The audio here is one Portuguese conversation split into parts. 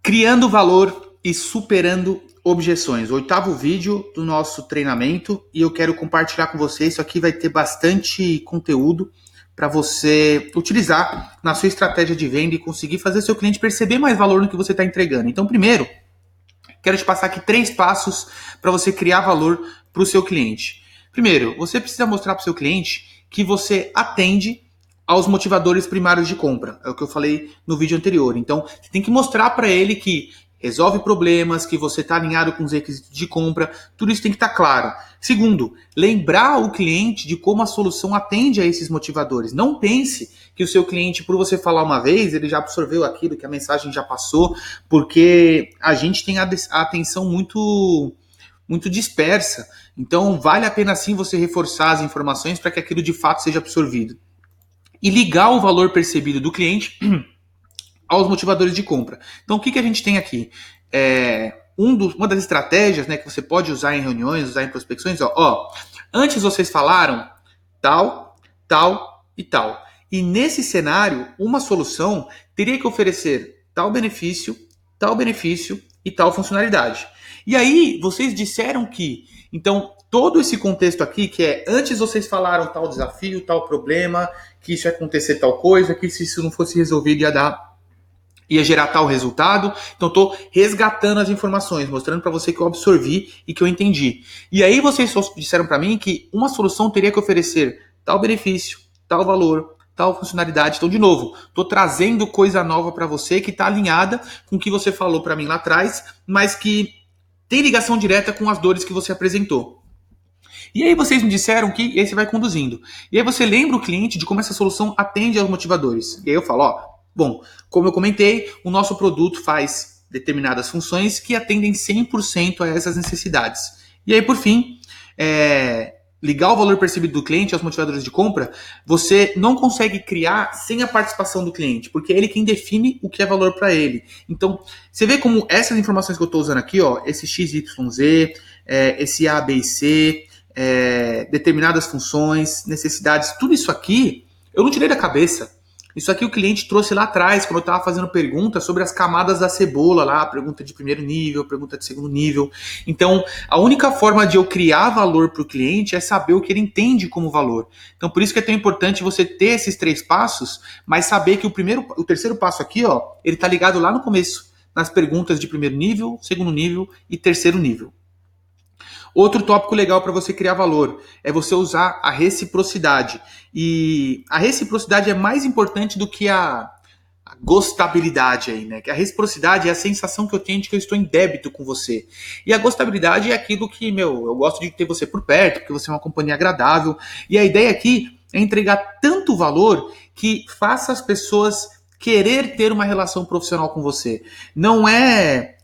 Criando valor e superando objeções. Oitavo vídeo do nosso treinamento e eu quero compartilhar com você. Isso aqui vai ter bastante conteúdo para você utilizar na sua estratégia de venda e conseguir fazer seu cliente perceber mais valor no que você está entregando. Então, primeiro, quero te passar aqui 3 passos para você criar valor para o seu cliente. Primeiro, você precisa mostrar para o seu cliente que você atende aos motivadores primários de compra. É o que eu falei no vídeo anterior. Então, você tem que mostrar para ele que resolve problemas, que você está alinhado com os requisitos de compra, tudo isso tem que estar claro. Segundo, lembrar o cliente de como a solução atende a esses motivadores. Não pense que o seu cliente, por você falar uma vez, ele já absorveu aquilo, que a mensagem já passou, porque a gente tem a atenção muito dispersa. Então, vale a pena sim você reforçar as informações para que aquilo de fato seja absorvido. E ligar o valor percebido do cliente aos motivadores de compra. Então, o que a gente tem aqui? Uma das estratégias, né, que você pode usar em reuniões, usar em prospecções, antes vocês falaram tal, tal e tal. E nesse cenário, uma solução teria que oferecer tal benefício e tal funcionalidade. E aí, vocês disseram que, então, todo esse contexto aqui, que é, antes vocês falaram tal desafio, tal problema, que isso ia acontecer tal coisa, que se isso não fosse resolvido ia gerar tal resultado. Então, estou resgatando as informações, mostrando para você que eu absorvi e que eu entendi. E aí, vocês disseram para mim que uma solução teria que oferecer tal benefício, tal valor, tal funcionalidade. Então, de novo, estou trazendo coisa nova para você que está alinhada com o que você falou para mim lá atrás, mas que tem ligação direta com as dores que você apresentou. E aí vocês me disseram que esse vai conduzindo. E aí você lembra o cliente de como essa solução atende aos motivadores. E aí eu falo, bom, como eu comentei, o nosso produto faz determinadas funções que atendem 100% a essas necessidades. E aí, por fim, ligar o valor percebido do cliente aos motivadores de compra, você não consegue criar sem a participação do cliente, porque é ele quem define o que é valor para ele. Então, você vê como essas informações que eu estou usando aqui, esse XYZ, esse A, B e C, determinadas funções, necessidades, tudo isso aqui, eu não tirei da cabeça. Isso aqui o cliente trouxe lá atrás, quando eu estava fazendo perguntas sobre as camadas da cebola lá, pergunta de primeiro nível, pergunta de segundo nível. Então, a única forma de eu criar valor para o cliente é saber o que ele entende como valor. Então, por isso que é tão importante você ter esses 3 passos, mas saber que o terceiro passo aqui, ele está ligado lá no começo, nas perguntas de primeiro nível, segundo nível e terceiro nível. Outro tópico legal para você criar valor é você usar a reciprocidade. E a reciprocidade é mais importante do que a gostabilidade aí, né? Que a reciprocidade é a sensação que eu tenho de que eu estou em débito com você. E a gostabilidade é aquilo que, eu gosto de ter você por perto, porque você é uma companhia agradável. E a ideia aqui é entregar tanto valor que faça as pessoas querer ter uma relação profissional com você. Não é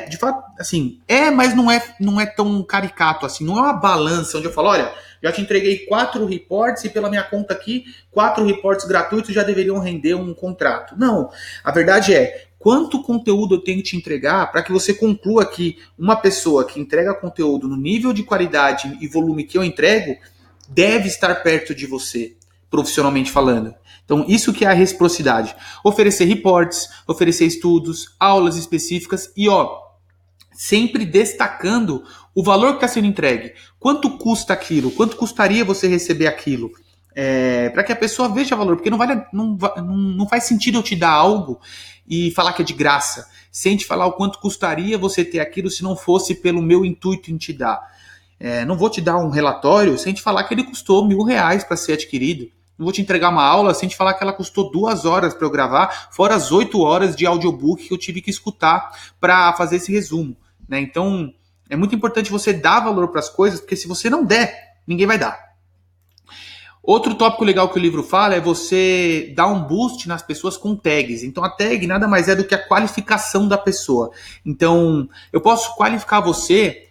de fato, assim, mas não é tão caricato assim, não é uma balança onde eu falo, olha, já te entreguei 4 reports e pela minha conta aqui, 4 reports gratuitos já deveriam render um contrato. Não, a verdade é, quanto conteúdo eu tenho que te entregar para que você conclua que uma pessoa que entrega conteúdo no nível de qualidade e volume que eu entrego, deve estar perto de você, profissionalmente falando. Então, isso que é a reciprocidade. Oferecer reports, oferecer estudos, aulas específicas e, sempre destacando o valor que está sendo entregue. Quanto custa aquilo? Quanto custaria você receber aquilo? Para que a pessoa veja valor. Porque não faz sentido eu te dar algo e falar que é de graça. Sem te falar o quanto custaria você ter aquilo se não fosse pelo meu intuito em te dar. Não vou te dar um relatório sem te falar que ele custou R$1.000 para ser adquirido. Não vou te entregar uma aula sem te falar que ela custou 2 horas para eu gravar, fora as 8 horas de audiobook que eu tive que escutar para fazer esse resumo. Né? Então, é muito importante você dar valor para as coisas, porque se você não der, ninguém vai dar. Outro tópico legal que o livro fala é você dar um boost nas pessoas com tags. Então, a tag nada mais é do que a qualificação da pessoa. Então, eu posso qualificar você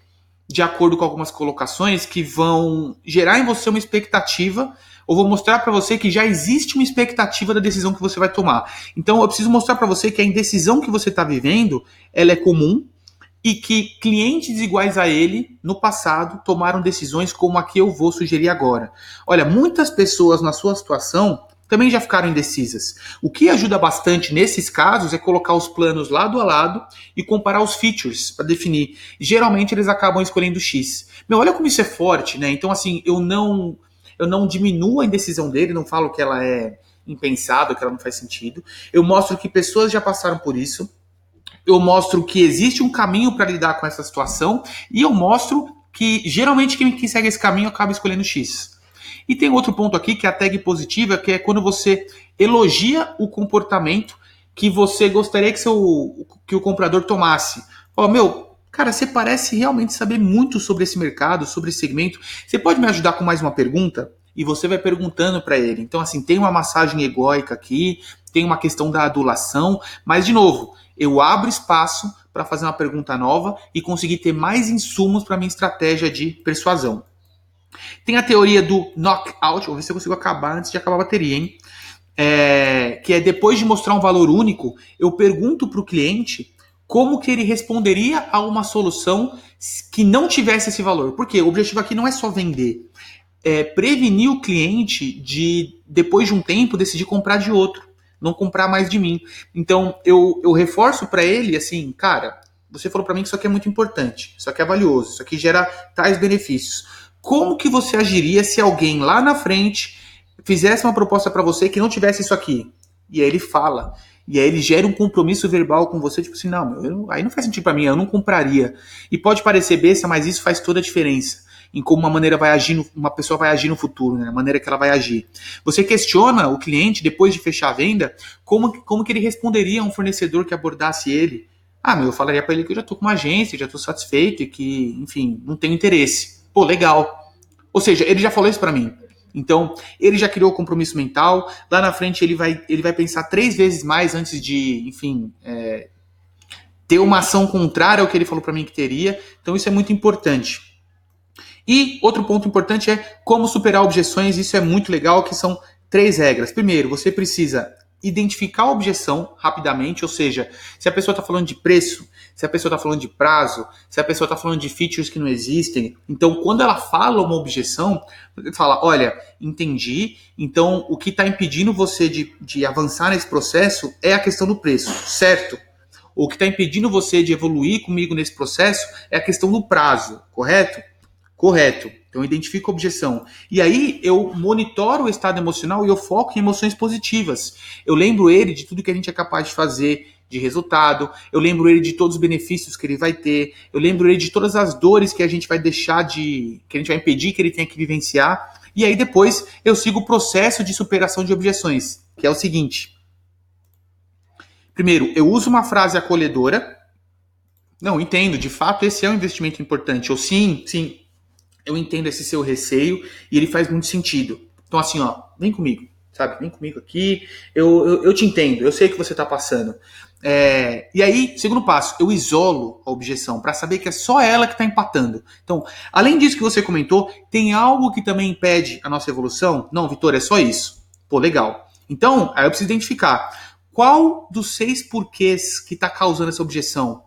de acordo com algumas colocações que vão gerar em você uma expectativa, ou vou mostrar para você que já existe uma expectativa da decisão que você vai tomar. Então, eu preciso mostrar para você que a indecisão que você está vivendo, ela é comum e que clientes iguais a ele, no passado, tomaram decisões como a que eu vou sugerir agora. Olha, muitas pessoas na sua situação também já ficaram indecisas. O que ajuda bastante nesses casos é colocar os planos lado a lado e comparar os features para definir. Geralmente eles acabam escolhendo X. Meu, olha como isso é forte, né? Então, assim, eu não diminuo a indecisão dele, não falo que ela é impensável, que ela não faz sentido. Eu mostro que pessoas já passaram por isso. Eu mostro que existe um caminho para lidar com essa situação e eu mostro que geralmente quem segue esse caminho acaba escolhendo X. E tem outro ponto aqui que é a tag positiva, que é quando você elogia o comportamento que você gostaria que o comprador tomasse. Ó, meu, cara, você parece realmente saber muito sobre esse mercado, sobre esse segmento. Você pode me ajudar com mais uma pergunta? E você vai perguntando para ele. Então, assim, tem uma massagem egóica aqui, tem uma questão da adulação, mas, de novo, eu abro espaço para fazer uma pergunta nova e conseguir ter mais insumos para minha estratégia de persuasão. Tem a teoria do knockout, vou ver se eu consigo acabar antes de acabar a bateria, hein? Que é depois de mostrar um valor único, eu pergunto para o cliente como que ele responderia a uma solução que não tivesse esse valor. Porque o objetivo aqui não é só vender, é prevenir o cliente de, depois de um tempo, decidir comprar de outro, não comprar mais de mim. Então, eu reforço para ele, assim, cara, você falou para mim que isso aqui é muito importante, isso aqui é valioso, isso aqui gera tais benefícios. Como que você agiria se alguém lá na frente fizesse uma proposta para você que não tivesse isso aqui? E aí ele fala, e aí ele gera um compromisso verbal com você, tipo assim, não, aí não faz sentido para mim, eu não compraria. E pode parecer besta, mas isso faz toda a diferença em como uma pessoa vai agir no futuro, né? A maneira que ela vai agir. Você questiona o cliente, depois de fechar a venda, como que ele responderia a um fornecedor que abordasse ele. Eu falaria para ele que eu já estou com uma agência, já estou satisfeito e que, enfim, não tenho interesse. Pô, legal. Ou seja, ele já falou isso para mim. Então, ele já criou o compromisso mental. Lá na frente, ele vai pensar 3 vezes mais antes de, enfim, ter uma ação contrária ao que ele falou para mim que teria. Então, isso é muito importante. E outro ponto importante é como superar objeções. Isso é muito legal, que são 3 regras. Primeiro, você precisa identificar a objeção rapidamente, ou seja, se a pessoa está falando de preço, se a pessoa está falando de prazo, se a pessoa está falando de features que não existem. Então, quando ela fala uma objeção, você fala, olha, entendi, então o que está impedindo você de avançar nesse processo é a questão do preço, certo? O que está impedindo você de evoluir comigo nesse processo é a questão do prazo, correto? Correto. Então, eu identifico a objeção. E aí, eu monitoro o estado emocional e eu foco em emoções positivas. Eu lembro ele de tudo que a gente é capaz de fazer de resultado. Eu lembro ele de todos os benefícios que ele vai ter. Eu lembro ele de todas as dores que a gente vai que a gente vai impedir que ele tenha que vivenciar. E aí, depois, eu sigo o processo de superação de objeções, que é o seguinte. Primeiro, eu uso uma frase acolhedora. Não, entendo. De fato, esse é um investimento importante. Ou sim, eu entendo esse seu receio e ele faz muito sentido. Então, assim, vem comigo, sabe? Vem comigo aqui, eu te entendo, eu sei o que você está passando. E aí, segundo passo, eu isolo a objeção para saber que é só ela que está empatando. Então, além disso que você comentou, tem algo que também impede a nossa evolução? Não, Vitor, é só isso. Pô, legal. Então, aí eu preciso identificar qual dos 6 porquês que está causando essa objeção.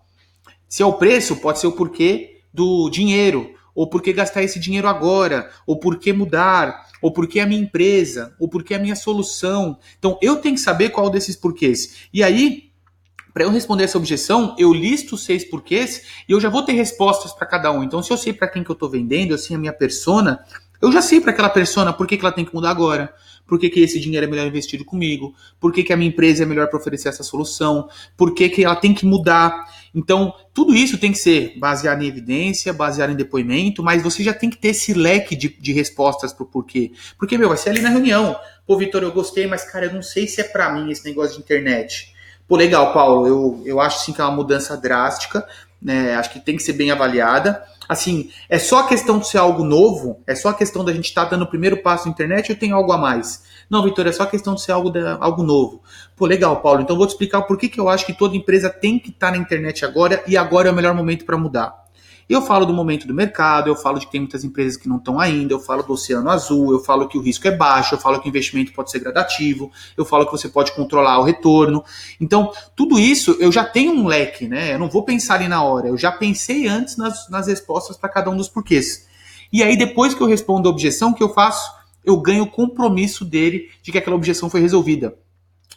Se é o preço, pode ser o porquê do dinheiro, ou por que gastar esse dinheiro agora, ou por que mudar, ou por que a minha empresa, ou por que a minha solução. Então, eu tenho que saber qual desses porquês. E aí, para eu responder essa objeção, eu listo os 6 porquês e eu já vou ter respostas para cada um. Então, se eu sei para quem que eu estou vendendo, eu sei a minha persona, eu já sei para aquela persona por que ela tem que mudar agora, por que esse dinheiro é melhor investido comigo, por que a minha empresa é melhor para oferecer essa solução, por que ela tem que mudar. Então, tudo isso tem que ser baseado em evidência, baseado em depoimento, mas você já tem que ter esse leque de respostas para o porquê. Porque, vai ser ali na reunião. Pô, Vitor, eu gostei, mas, cara, eu não sei se é para mim esse negócio de internet. Pô, legal, Paulo, eu acho sim que é uma mudança drástica, né? Acho que tem que ser bem avaliada. Assim, é só a questão de ser algo novo? É só a questão da gente estar dando o primeiro passo na internet ou tem algo a mais? Não, Vitor, é só a questão de ser algo novo. Pô, legal, Paulo. Então, vou te explicar por que eu acho que toda empresa tem que estar na internet agora e agora é o melhor momento para mudar. Eu falo do momento do mercado, eu falo de que tem muitas empresas que não estão ainda, eu falo do oceano azul, eu falo que o risco é baixo, eu falo que o investimento pode ser gradativo, eu falo que você pode controlar o retorno. Então, tudo isso eu já tenho um leque, né? Eu não vou pensar ali na hora, eu já pensei antes nas respostas para cada um dos porquês. E aí, depois que eu respondo a objeção, o que eu faço? eu ganho o compromisso dele de que aquela objeção foi resolvida.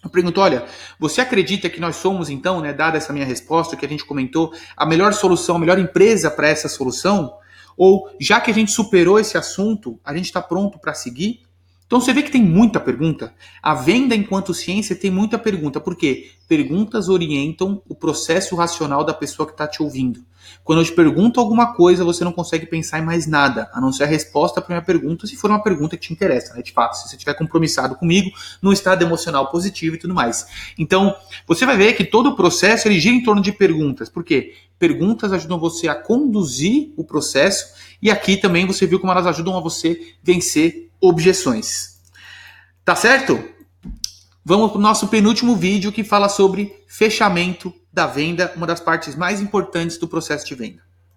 Eu pergunto, olha, você acredita que nós somos, então, né, dada essa minha resposta que a gente comentou, a melhor solução, a melhor empresa para essa solução? Ou, já que a gente superou esse assunto, a gente está pronto para seguir? Então você vê que tem muita pergunta. A venda enquanto ciência tem muita pergunta. Por quê? Perguntas orientam o processo racional da pessoa que está te ouvindo. Quando eu te pergunto alguma coisa, você não consegue pensar em mais nada, a não ser a resposta para a minha pergunta, se for uma pergunta que te interessa, né? De fato, se você estiver compromissado comigo, num estado emocional positivo e tudo mais. Então, você vai ver que todo o processo ele gira em torno de perguntas. Por quê? Perguntas ajudam você a conduzir o processo e aqui também você viu como elas ajudam a você vencer objeções. Tá certo? Vamos para o nosso penúltimo vídeo que fala sobre fechamento da venda, uma das partes mais importantes do processo de venda.